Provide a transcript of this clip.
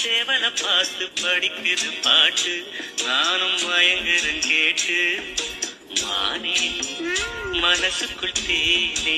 சேவல பார்த்து படிக்குது பாட்டு நானும் மயங்குறேன் கேட்டு மானே மனசுக்குள் தேனே